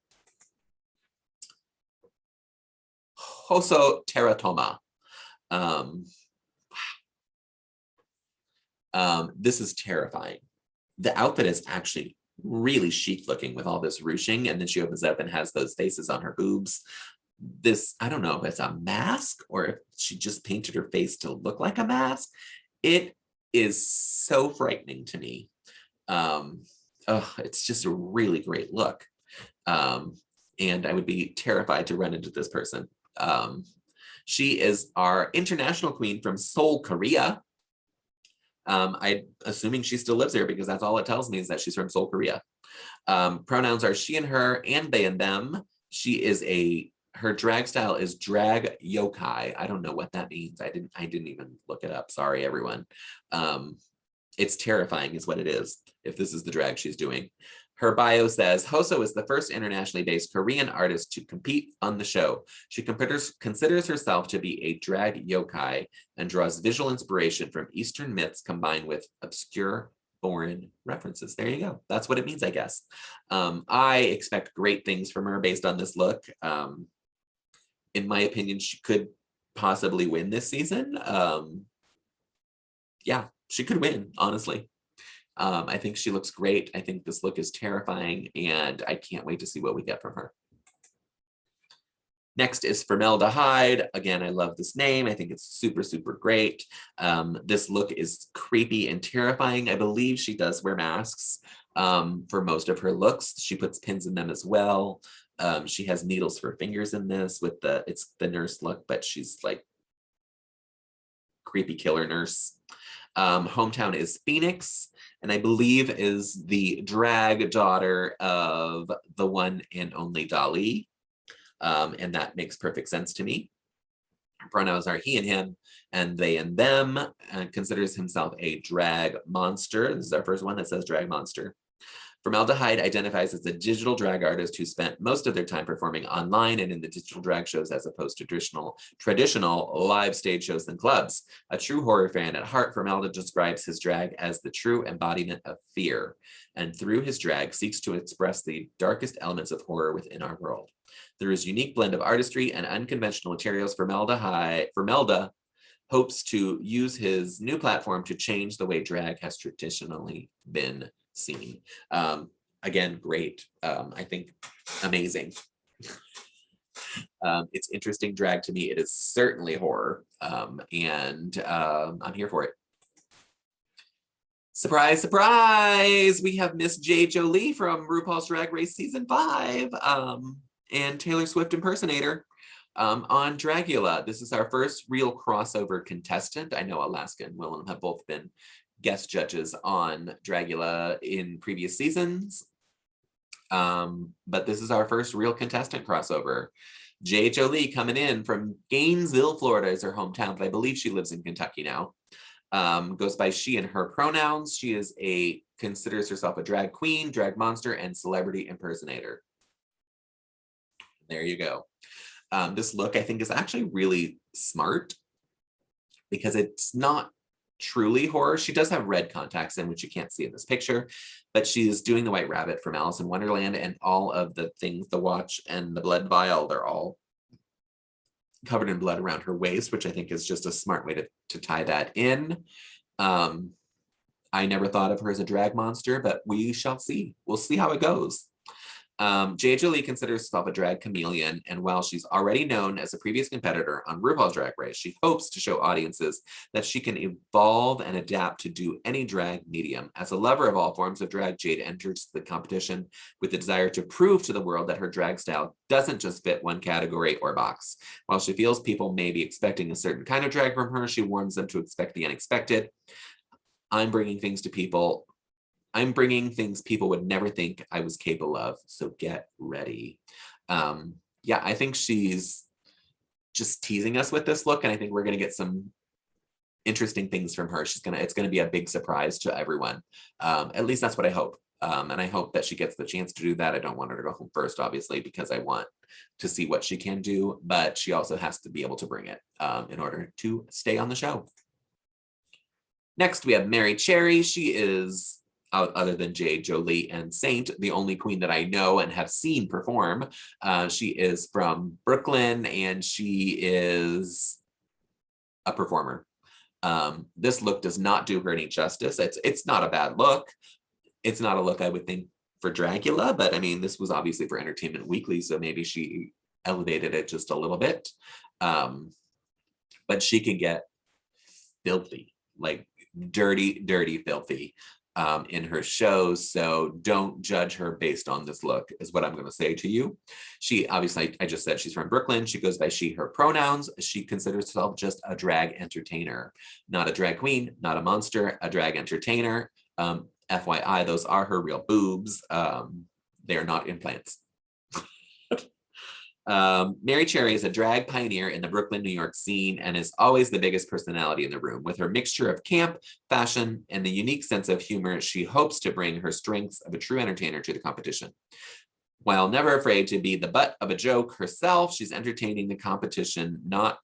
S1: Hoso Teratoma. This is terrifying. The outfit is actually really chic looking with all this ruching, and then she opens up and has those faces on her boobs. This, I don't know if it's a mask or if she just painted her face to look like a mask. It is so frightening to me. It's just a really great look. And I would be terrified to run into this person. She is our international queen from Seoul, Korea. I'm assuming she still lives there because that's all it tells me is that she's from Seoul, Korea. Pronouns are she and her and they and them. Her drag style is drag yokai. I don't know what that means. I didn't even look it up. Sorry, everyone. It's terrifying is what it is, if this is the drag she's doing. Her bio says, Hoso is the first internationally based Korean artist to compete on the show. She considers herself to be a drag yokai and draws visual inspiration from Eastern myths combined with obscure foreign references. There you go. That's what it means, I guess. I expect great things from her based on this look. In my opinion, she could possibly win this season. Yeah, she could win, honestly. I think she looks great. I think this look is terrifying, and I can't wait to see what we get from her. Next is Formaldehyde. Again, I love this name. I think it's super, super great. This look is creepy and terrifying. I believe she does wear masks for most of her looks. She puts pins in them as well. She has needles for fingers in this with it's the nurse look, but she's like creepy killer nurse. Hometown is Phoenix, and I believe is the drag daughter of the one and only Dolly. And that makes perfect sense to me. Pronouns are he and him and they and them, and considers himself a drag monster. This is our first one that says drag monster. Formaldehyde identifies as a digital drag artist who spent most of their time performing online and in the digital drag shows as opposed to traditional live stage shows and clubs. A true horror fan at heart, Formaldehyde describes his drag as the true embodiment of fear, and through his drag seeks to express the darkest elements of horror within our world. Through his unique blend of artistry and unconventional materials, Formalda hopes to use his new platform to change the way drag has traditionally been seen. Again, great. I think amazing. It's interesting drag to me. It is certainly horror, and I'm here for it. Surprise, surprise! We have Miss Jho Lee from RuPaul's Drag Race Season 5 and Taylor Swift impersonator on Dragula. This is our first real crossover contestant. I know Alaska and Willem have both been guest judges on Dragula in previous seasons. But this is our first real contestant crossover. Jho Lee coming in from Gainesville, Florida is her hometown, but I believe she lives in Kentucky now. Goes by she and her pronouns. She is considers herself a drag queen, drag monster, and celebrity impersonator. There you go. This look I think is actually really smart because it's not truly horror. She does have red contacts in, which you can't see in this picture, but she's doing the White Rabbit from Alice in Wonderland, and all of the things, the watch and the blood vial, they're all covered in blood around her waist, which I think is just a smart way to tie that in. I never thought of her as a drag monster, but we shall see. We'll see how it goes. Jho Lee considers herself a drag chameleon, and while she's already known as a previous competitor on RuPaul's Drag Race, she hopes to show audiences that she can evolve and adapt to do any drag medium. As a lover of all forms of drag, Jade enters the competition with the desire to prove to the world that her drag style doesn't just fit one category or box. While she feels people may be expecting a certain kind of drag from her, she warns them to expect the unexpected. I'm bringing things people would never think I was capable of, so get ready. Yeah, I think she's just teasing us with this look, and I think we're gonna get some interesting things from her. It's gonna be a big surprise to everyone. At least that's what I hope. And I hope that she gets the chance to do that. I don't want her to go home first, obviously, because I want to see what she can do, but she also has to be able to bring it in order to stay on the show. Next, we have Mary Cherry. She is, other than Jho Lee and Saint, the only queen that I know and have seen perform. She is from Brooklyn, and she is a performer. This look does not do her any justice. It's not a bad look. It's not a look I would think for Dragula, but I mean, this was obviously for Entertainment Weekly, so maybe she elevated it just a little bit. But she can get filthy, like dirty, dirty, filthy in her shows. So don't judge her based on this look, is what I'm going to say to you. She, obviously, I just said she's from Brooklyn. She goes by she, her pronouns. She considers herself just a drag entertainer, not a drag queen, not a monster, a drag entertainer. FYI, those are her real boobs. They are not implants. Mary Cherry is a drag pioneer in the Brooklyn, New York scene and is always the biggest personality in the room. With her mixture of camp, fashion, and the unique sense of humor, she hopes to bring her strengths of a true entertainer to the competition. While never afraid to be the butt of a joke herself, she's entering the competition, not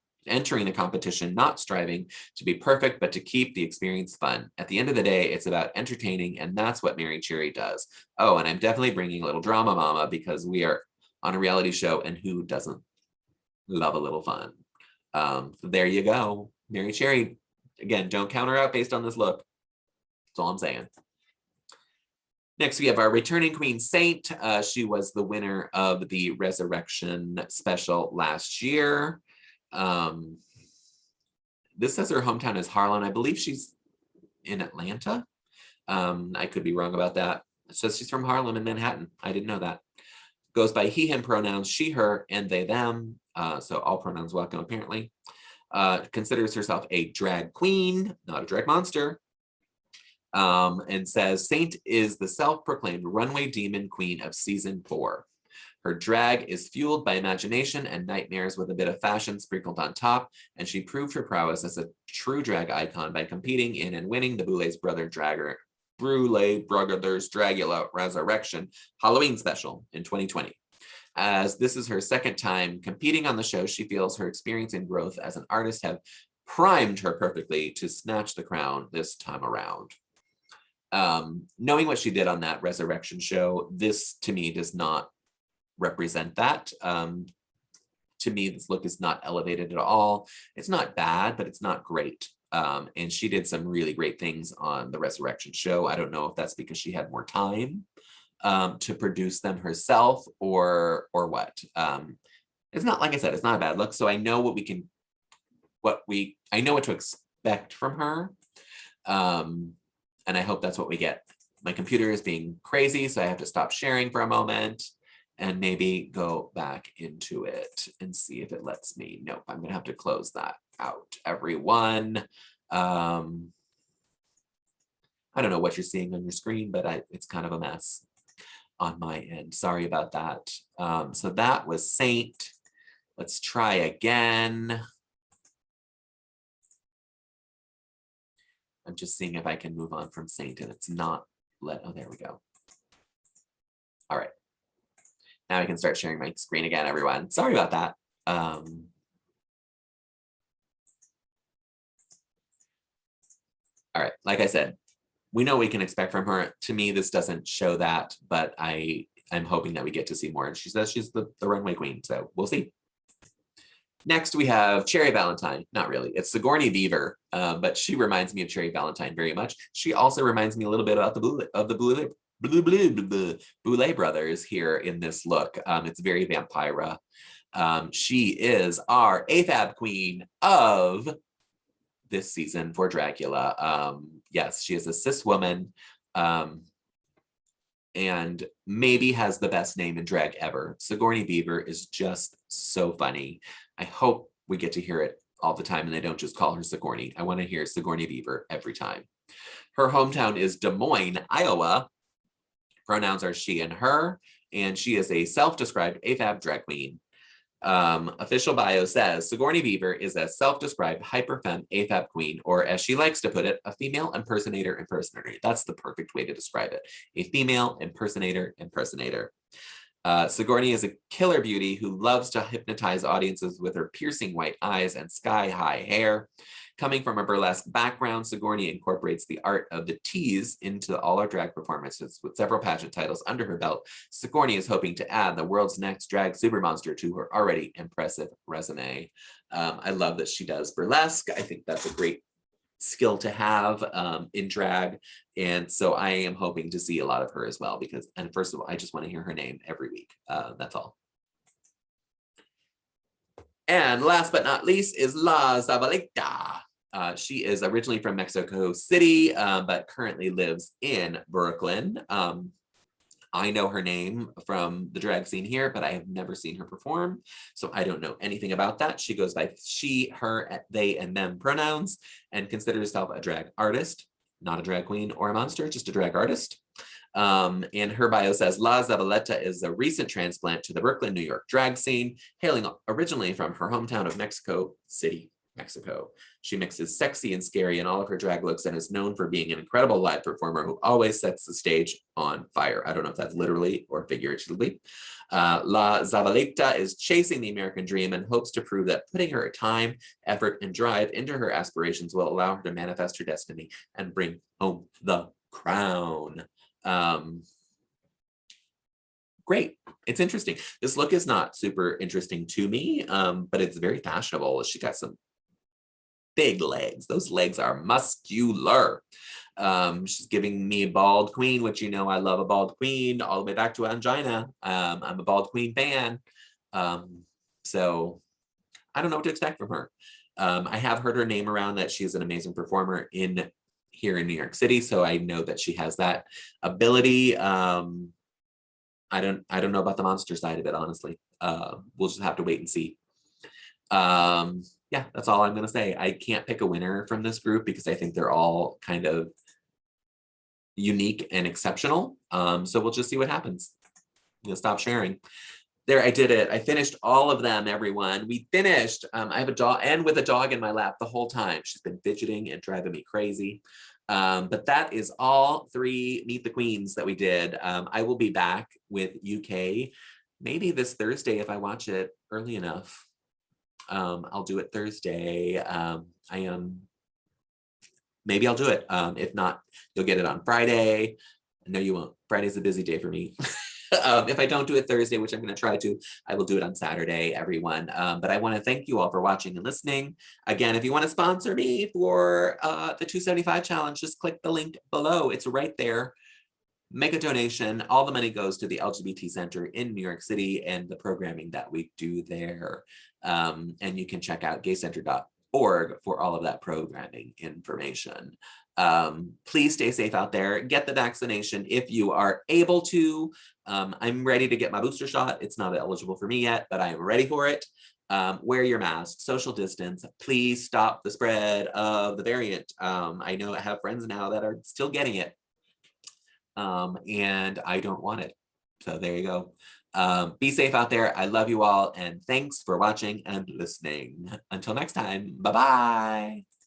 S1: striving to be perfect, but to keep the experience fun. At the end of the day, it's about entertaining, and that's what Mary Cherry does. Oh, and I'm definitely bringing a little drama mama because we are on a reality show, and who doesn't love a little fun? So there you go. Mary Cherry, again, don't count her out based on this look. That's all I'm saying. Next, we have our returning queen, Saint. She was the winner of the Resurrection special last year. This says her hometown is Harlan. I believe she's in Atlanta. I could be wrong about that. It says she's from Harlem in Manhattan. I didn't know that. Goes by he, him pronouns, she, her, and they, them. So all pronouns welcome, apparently. Considers herself a drag queen, not a drag monster. And says Saint is the self-proclaimed runway demon queen of season 4. Her drag is fueled by imagination and nightmares with a bit of fashion sprinkled on top, and she proved her prowess as a true drag icon by competing in and winning the Boulet's Brothers Dragula Resurrection Halloween special in 2020. As this is her second time competing on the show, she feels her experience and growth as an artist have primed her perfectly to snatch the crown this time around. Knowing what she did on that Resurrection show, this to me does not represent that. To me, this look is not elevated at all. It's not bad, but it's not great. And she did some really great things on the Resurrection show. I don't know if that's because she had more time to produce them herself or what. It's not, like I said, it's not a bad look. So I know I know what to expect from her. And I hope that's what we get. My computer is being crazy, so I have to stop sharing for a moment and maybe go back into it and see if it lets me. Nope, I'm gonna have to close that out, everyone. I don't know what you're seeing on your screen, but it's kind of a mess on my end. Sorry about that. So that was Saint. Let's try again. I'm just seeing if I can move on from Saint, and it's not oh, there we go. All right. Now I can start sharing my screen again, everyone. Sorry about that. All right, like I said, we know what we can expect from her. To me, this doesn't show that, but I'm hoping that we get to see more. And she says she's the runway queen, so we'll see. Next, we have Cherry Valentine. Not really, it's Sigourney Beaver, but she reminds me of Cherry Valentine very much. She also reminds me a little bit about the Boulet brothers here in this look. It's very Vampira. She is our AFAB queen of this season for Dragula. Yes, she is a cis woman and maybe has the best name in drag ever. Sigourney Beaver is just so funny. I hope we get to hear it all the time and they don't just call her Sigourney. I want to hear Sigourney Beaver every time. Her hometown is Des Moines, Iowa. Pronouns are she and her, and she is a self-described AFAB drag queen. Official bio says Sigourney Beaver is a self-described hyperfemme AFAB queen, or as she likes to put it, a female impersonator. That's the perfect way to describe it. A female impersonator. Sigourney is a killer beauty who loves to hypnotize audiences with her piercing white eyes and sky-high hair. Coming from a burlesque background, Sigourney incorporates the art of the tease into all her drag performances. With several pageant titles under her belt, Sigourney is hoping to add the world's next drag supermonster to her already impressive resume. I love that she does burlesque. I think that's a great skill to have in drag. And so I am hoping to see a lot of her as well because, and first of all, I just want to hear her name every week. That's all. And last but not least is La Zavala. She is originally from Mexico City, but currently lives in Brooklyn. I know her name from the drag scene here, but I have never seen her perform, so I don't know anything about that. She goes by she, her, they, and them pronouns and considers herself a drag artist, not a drag queen or a monster, just a drag artist. And her bio says, La Zavala is a recent transplant to the Brooklyn, New York drag scene, hailing originally from her hometown of Mexico City, Mexico. She mixes sexy and scary in all of her drag looks and is known for being an incredible live performer who always sets the stage on fire. I don't know if that's literally or figuratively. La Zavala is chasing the American dream and hopes to prove that putting her time, effort, and drive into her aspirations will allow her to manifest her destiny and bring home the crown. Great. It's interesting. This look is not super interesting to me, but it's very fashionable. She got some big legs. Those legs are muscular. She's giving me a bald queen, which, you know, I love a bald queen all the way back to Angina. I'm a bald queen fan. So I don't know what to expect from her. I have heard her name around that she's an amazing performer here in New York City. So I know that she has that ability. I don't know about the monster side of it, honestly. We'll just have to wait and see. Yeah, that's all I'm going to say. I can't pick a winner from this group because I think they're all kind of unique and exceptional. So we'll just see what happens. I'm going to stop sharing. There, I did it. I finished all of them, everyone. We finished. I have a dog, and with a dog in my lap the whole time. She's been fidgeting and driving me crazy. But that is all 3 Meet the Queens that we did. I will be back with UK maybe this Thursday if I watch it early enough. I'll do it Thursday. Maybe I'll do it. If not, you'll get it on Friday. No, you won't. Friday's a busy day for me. If I don't do it Thursday, which I'm going to try to, I will do it on Saturday, everyone. But I want to thank you all for watching and listening. Again, if you want to sponsor me for the 275 challenge, just click the link below. It's right there. Make a donation. All the money goes to the LGBT Center in New York City and the programming that we do there. And you can check out gaycenter.org for all of that programming information. Please stay safe out there. Get the vaccination if you are able to. I'm ready to get my booster shot. It's not eligible for me yet, but I am ready for it. Wear your mask, social distance. Please stop the spread of the variant. I know I have friends now that are still getting it. And I don't want it. So there you go. Be safe out there. I love you all. And thanks for watching and listening. Until next time. Bye-bye.